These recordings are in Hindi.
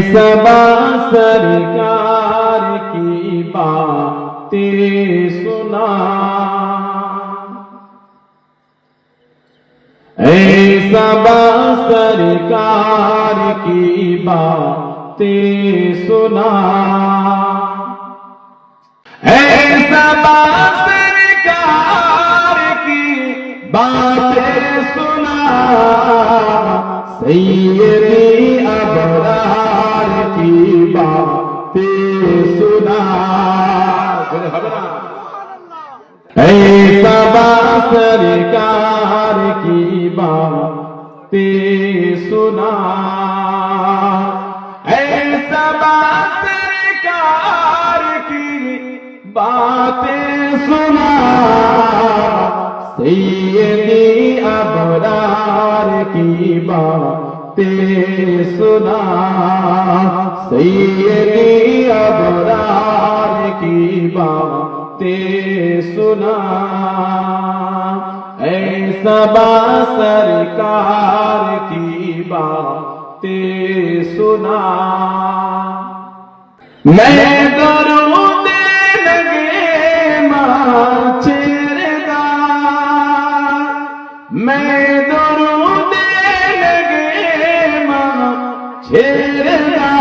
सबा सरकार की बातें सुना, सबा सरकार की बातें सुना, सबा सरकार की बातें सुना, सैयदी अबरार की बातें सुना। सबा सरकार की बातें सुना, सबा सरकार की बातें सुना, सैयदी अबरार की बातें सुना, सैयदी अबरार की बातें सुना, सबा सरकार की बातें सुना। मैं दरूद लगे माचेरदा, मैं दरूद लगे माचेरदा,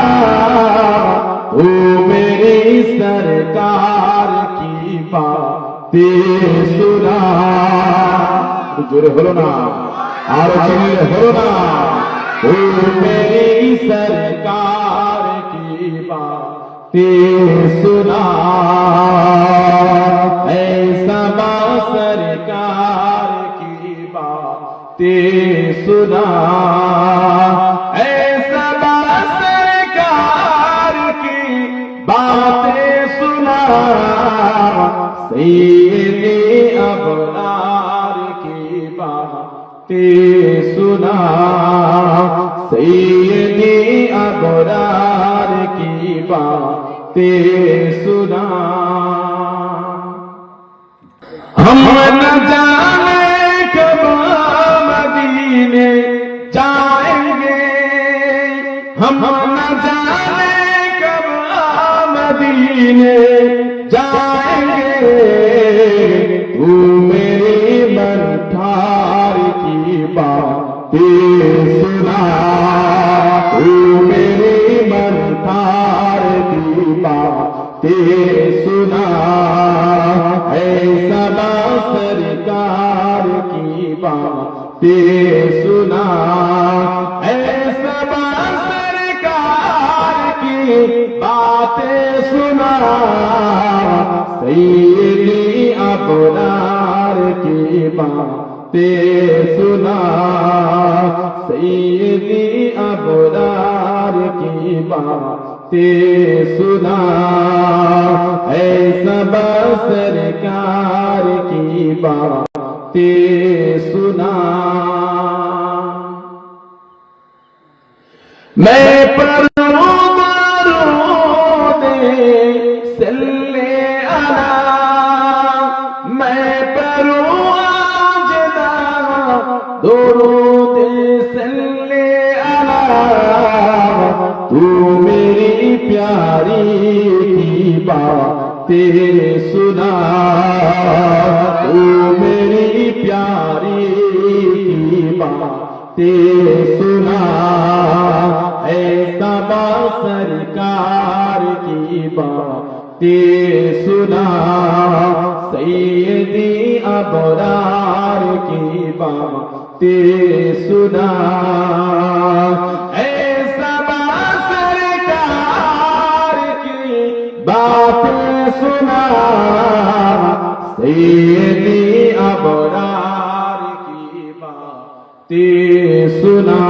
तू मेरी सरकार की बातें सुना। जोरे हलो ना, और चिल्ले हलो ना, तू मेरी सरकार की बातें सुना, सबा सरकार की बातें सुना, सबा सरकार की बातें सुना, सैयदी अबरार की बातें सुना, सैयदी अबरार की बातें सुना। हम न जाने कब मदीने जाएंगे, हम न जाने कब मदीने जाएंगे, तू मेरी मनठार की बातें सुना, तू मेरी मनठार की बातें सुना, सबा सरकार की बातें सुना, सबा सरकार की बातें सुना, सैयदी अबरार की बातें सुना, सैयदी अबरार की बातें सुना, सबा सरकार की बातें सुना। मैं पढ़ूं दरूदे सल्ले अला, मैं पढ़ूं आजदा दरूदे सल्ले अला, तू मेरी प्यारी की बातें सुना, तू मेरी प्यारी की बातें सुना, सबा सरकार की बातें सुना, सैयदी अबरार की बातें सुना, सबा सरकार की बातें सुना, सैयदी अबरार की बातें सुना।